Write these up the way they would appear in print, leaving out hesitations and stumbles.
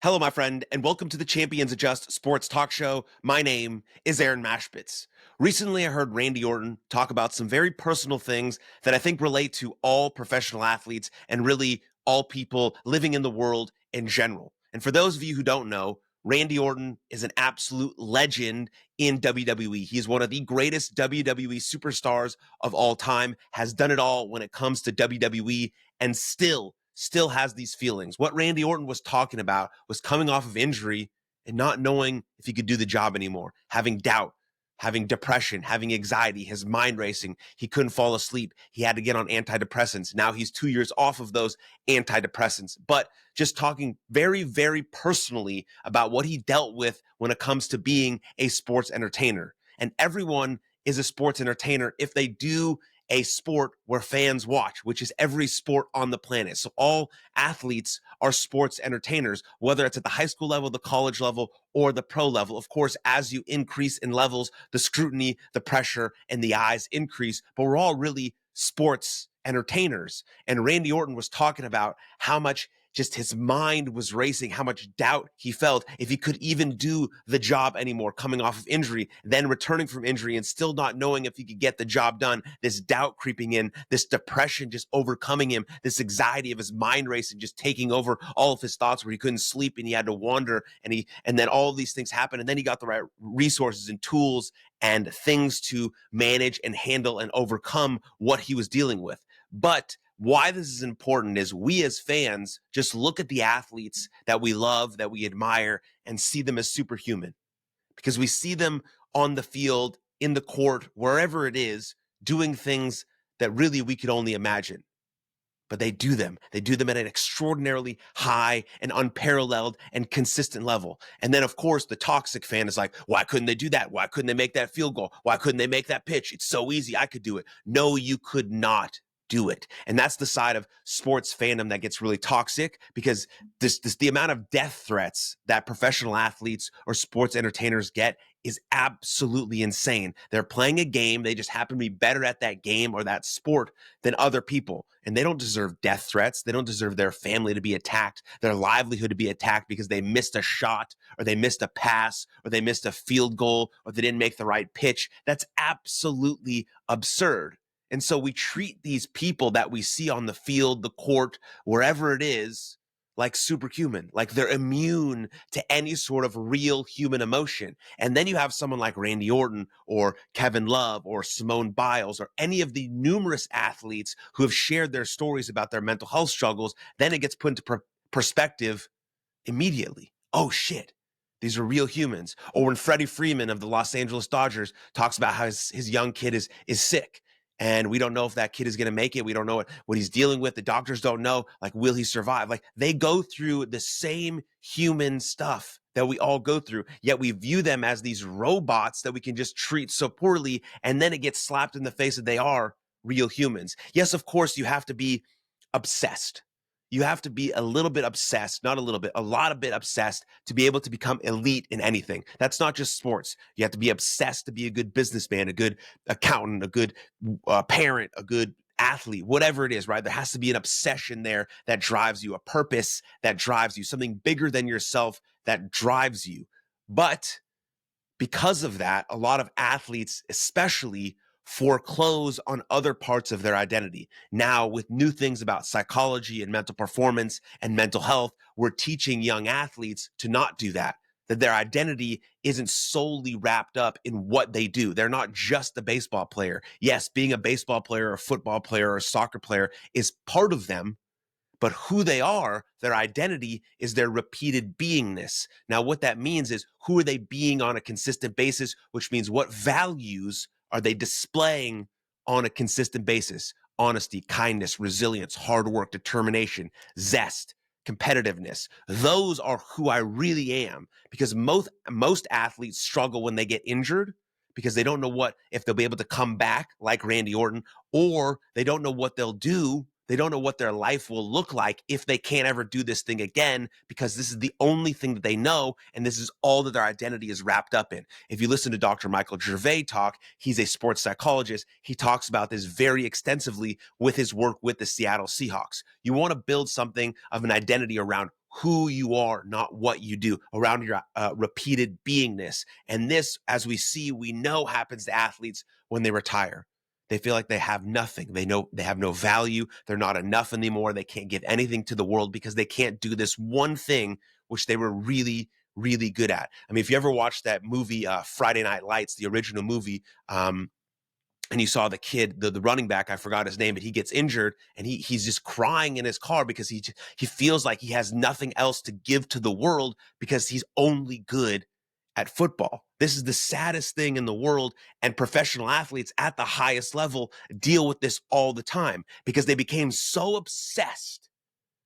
Hello, my friend, and welcome to the Champions Adjust Sports Talk Show. My name is Aaron Machbitz. Recently, I heard Randy Orton talk about some very personal things that I think relate to all professional athletes and really all people living in the world in general. And for those of you who don't know, Randy Orton is an absolute legend in WWE. He is one of the greatest WWE superstars of all time, has done it all when it comes to WWE, and still has these feelings. What Randy Orton was talking about was coming off of injury and not knowing if he could do the job anymore, having doubt, having depression, having anxiety, his mind racing. He couldn't fall asleep. He had to get on antidepressants. Now he's 2 years off of those antidepressants. But just talking very, very personally about what he dealt with when it comes to being a sports entertainer. And everyone is a sports entertainer if they do a sport where fans watch, which is every sport on the planet. So all athletes are sports entertainers, whether it's at the high school level, the college level, or the pro level. Of course, as you increase in levels, the scrutiny, the pressure, and the eyes increase, but we're all really sports entertainers. And Randy Orton was talking about how much just his mind was racing, how much doubt he felt if he could even do the job anymore, coming off of injury, then returning from injury and still not knowing if he could get the job done. This doubt creeping in, this depression just overcoming him, this anxiety of his mind racing just taking over all of his thoughts, where he couldn't sleep and he had to wander, and then all of these things happened, and then he got the right resources and tools and things to manage and handle and overcome what he was dealing with. But why this is important is we as fans just look at the athletes that we love, that we admire, and see them as superhuman, because we see them on the field, in the court, wherever it is, doing things that really we could only imagine. But they do them. They do them at an extraordinarily high and unparalleled and consistent level. And then, of course, the toxic fan is like, why couldn't they do that? Why couldn't they make that field goal? Why couldn't they make that pitch? It's so easy. I could do it. No, you could not do it. And that's the side of sports fandom that gets really toxic, because the amount of death threats that professional athletes or sports entertainers get is absolutely insane. They're playing a game. They just happen to be better at that game or that sport than other people. And they don't deserve death threats. They don't deserve their family to be attacked, their livelihood to be attacked because they missed a shot, or they missed a pass, or they missed a field goal, or they didn't make the right pitch. That's absolutely absurd. And so we treat these people that we see on the field, the court, wherever it is, like superhuman, like they're immune to any sort of real human emotion. And then you have someone like Randy Orton or Kevin Love or Simone Biles or any of the numerous athletes who have shared their stories about their mental health struggles. Then it gets put into perspective immediately. Oh shit, these are real humans. Or when Freddie Freeman of the Los Angeles Dodgers talks about how his young kid is sick, and we don't know if that kid is going to make it. We don't know what he's dealing with. The doctors don't know, like, will he survive? Like, they go through the same human stuff that we all go through, yet we view them as these robots that we can just treat so poorly, and then it gets slapped in the face that they are real humans. Yes, of course, you have to be obsessed. You have to be a little bit obsessed, not a little bit, a lot of bit obsessed to be able to become elite in anything. That's not just sports. You have to be obsessed to be a good businessman, a good accountant, a good parent, a good athlete, whatever it is, right? There has to be an obsession there that drives you, a purpose that drives you, something bigger than yourself that drives you. But because of that, a lot of athletes, especially, foreclose on other parts of their identity. Now, with new things about psychology and mental performance and mental health, we're teaching young athletes to not do that, that their identity isn't solely wrapped up in what they do. They're not just a baseball player. Yes, being a baseball player, a football player, or a soccer player is part of them, but who they are, their identity, is their repeated beingness. Now, what that means is, who are they being on a consistent basis, which means what values are they displaying on a consistent basis? Honesty, kindness, resilience, hard work, determination, zest, competitiveness. Those are who I really am, because most athletes struggle when they get injured, because they don't know if they'll be able to come back like Randy Orton, or they don't know what they'll do. They don't know what their life will look like if they can't ever do this thing again, because this is the only thing that they know, and this is all that their identity is wrapped up in. If you listen to Dr. Michael Gervais talk, he's a sports psychologist. He talks about this very extensively with his work with the Seattle Seahawks. You want to build something of an identity around who you are, not what you do, around your repeated beingness. And this, as we know happens to athletes when they retire. They feel like they have nothing. They know they have no value. They're not enough anymore. They can't give anything to the world because they can't do this one thing which they were really, really good at. I mean, if you ever watched that movie, Friday Night Lights, the original movie, and you saw the kid, the running back, I forgot his name, but he gets injured and he's just crying in his car because he feels like he has nothing else to give to the world because he's only good at football. This is the saddest thing in the world, and professional athletes at the highest level deal with this all the time because they became so obsessed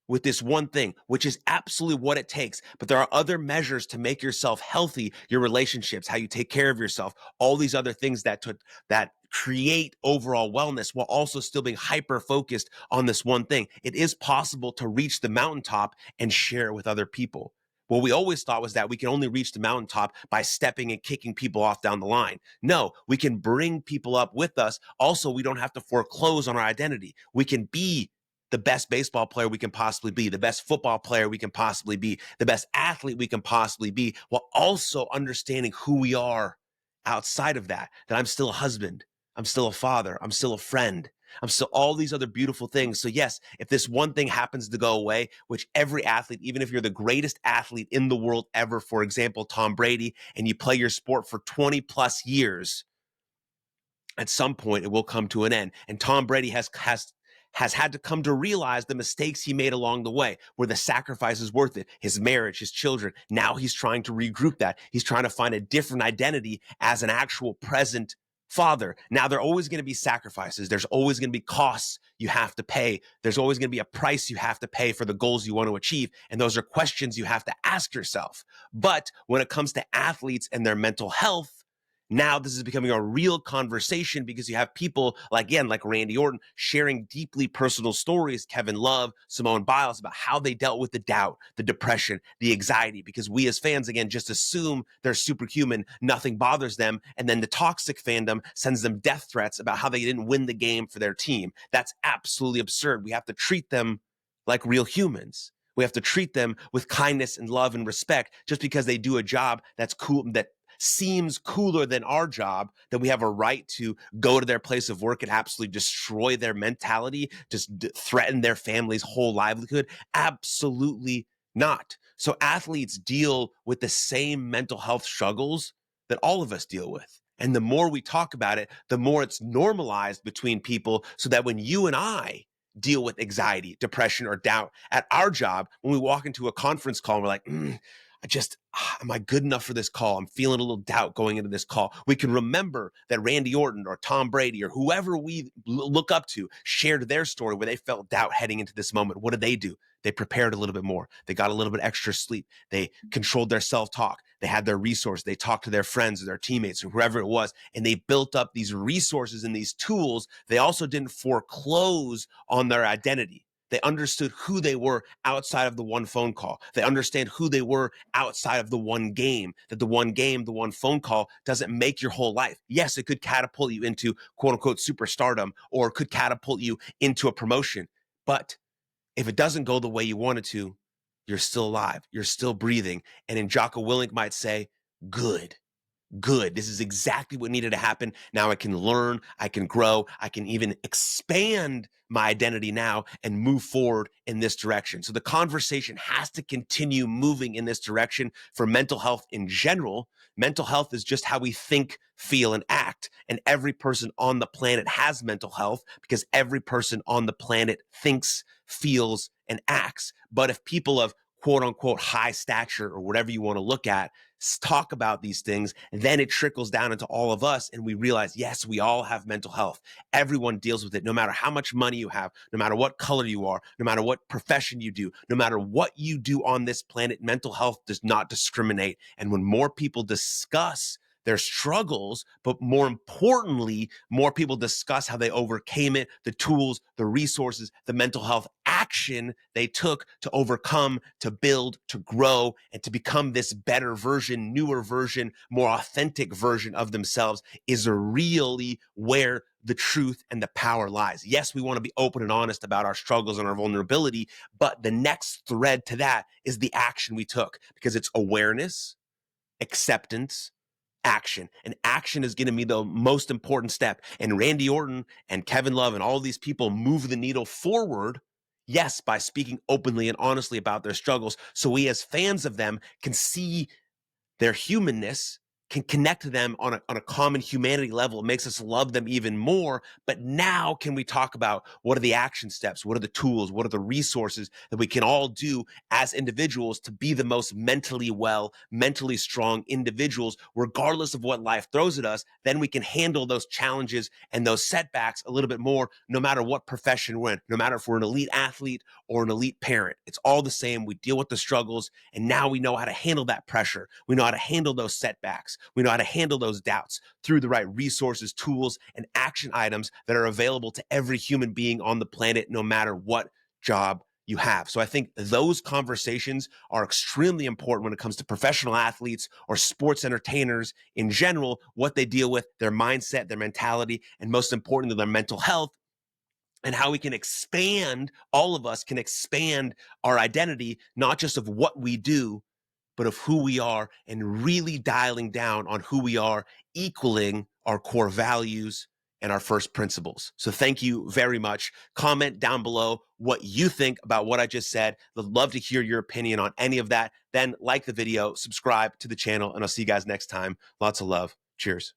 with this one thing, which is absolutely what it takes. But there are other measures to make yourself healthy, your relationships, how you take care of yourself, all these other things that create overall wellness while also still being hyper focused on this one thing. It is possible to reach the mountaintop and share it with other people. What we always thought was that we can only reach the mountaintop by stepping and kicking people off down the line. No, we can bring people up with us. Also, we don't have to foreclose on our identity. We can be the best baseball player we can possibly be, the best football player we can possibly be, the best athlete we can possibly be, while also understanding who we are outside of that I'm still a husband, I'm still a father, I'm still a friend, I'm still all these other beautiful things. So yes, if this one thing happens to go away, which every athlete, even if you're the greatest athlete in the world ever, for example, Tom Brady, and you play your sport for 20 plus years, at some point it will come to an end. And Tom Brady has had to come to realize the mistakes he made along the way. Were the sacrifices worth it? His marriage, his children. Now he's trying to regroup that. He's trying to find a different identity as an actual present father. Now, there are always going to be sacrifices. There's always going to be costs you have to pay. There's always going to be a price you have to pay for the goals you want to achieve. And those are questions you have to ask yourself. But when it comes to athletes and their mental health, now this is becoming a real conversation because you have people like Randy Orton sharing deeply personal stories, Kevin Love, Simone Biles, about how they dealt with the doubt, the depression, the anxiety, because we as fans, again, just assume they're superhuman, nothing bothers them, and then the toxic fandom sends them death threats about how they didn't win the game for their team. That's absolutely absurd. We have to treat them like real humans. We have to treat them with kindness and love and respect just because they do a job that's cool, that seems cooler than our job, that we have a right to go to their place of work and absolutely destroy their mentality, just threaten their family's whole livelihood? Absolutely not. So athletes deal with the same mental health struggles that all of us deal with. And the more we talk about it, the more it's normalized between people, so that when you and I deal with anxiety, depression, or doubt at our job, when we walk into a conference call and we're like, am I good enough for this call? I'm feeling a little doubt going into this call. We can remember that Randy Orton or Tom Brady or whoever we look up to shared their story where they felt doubt heading into this moment. What did they do? They prepared a little bit more. They got a little bit extra sleep. They controlled their self-talk. They had their resources. They talked to their friends or their teammates or whoever it was, and they built up these resources and these tools. They also didn't foreclose on their identity. They understood who they were outside of the one phone call. They understand who they were outside of the one game, that the one game, the one phone call doesn't make your whole life. Yes, it could catapult you into quote unquote superstardom, or could catapult you into a promotion. But if it doesn't go the way you want it to, you're still alive. You're still breathing. And in Jocko Willink might say, good. This is exactly what needed to happen. Now I can learn, I can grow, I can even expand my identity now and move forward in this direction. So the conversation has to continue moving in this direction for mental health in general. Mental health is just how we think, feel, and act. And every person on the planet has mental health because every person on the planet thinks, feels, and acts. But if people of quote unquote high stature or whatever you want to look at talk about these things, then it trickles down into all of us. And we realize, yes, we all have mental health. Everyone deals with it, no matter how much money you have, no matter what color you are, no matter what profession you do, no matter what you do on this planet, mental health does not discriminate. And when more people discuss their struggles, but more importantly, more people discuss how they overcame it, the tools, the resources, the mental health action they took to overcome, to build, to grow, and to become this better version, newer version, more authentic version of themselves is really where the truth and the power lies. Yes, we want to be open and honest about our struggles and our vulnerability, but the next thread to that is the action we took, because it's awareness, acceptance, action. And action is going to be the most important step. And Randy Orton and Kevin Love and all these people move the needle forward, yes, by speaking openly and honestly about their struggles, so we as fans of them can see their humanness, can connect to them on a common humanity level. It makes us love them even more. But now can we talk about what are the action steps? What are the tools? What are the resources that we can all do as individuals to be the most mentally well, mentally strong individuals, regardless of what life throws at us? Then we can handle those challenges and those setbacks a little bit more, no matter what profession we're in, no matter if we're an elite athlete or an elite parent. It's all the same. We deal with the struggles, and now we know how to handle that pressure. We know how to handle those setbacks. We know how to handle those doubts through the right resources, tools, and action items that are available to every human being on the planet, no matter what job you have. So I think those conversations are extremely important when it comes to professional athletes or sports entertainers in general, what they deal with, their mindset, their mentality, and most importantly, their mental health, and how we can expand, all of us can expand our identity, not just of what we do, but of who we are, and really dialing down on who we are, equaling our core values and our first principles. So thank you very much. Comment down below what you think about what I just said. I'd love to hear your opinion on any of that. Then like the video, subscribe to the channel, and I'll see you guys next time. Lots of love. Cheers.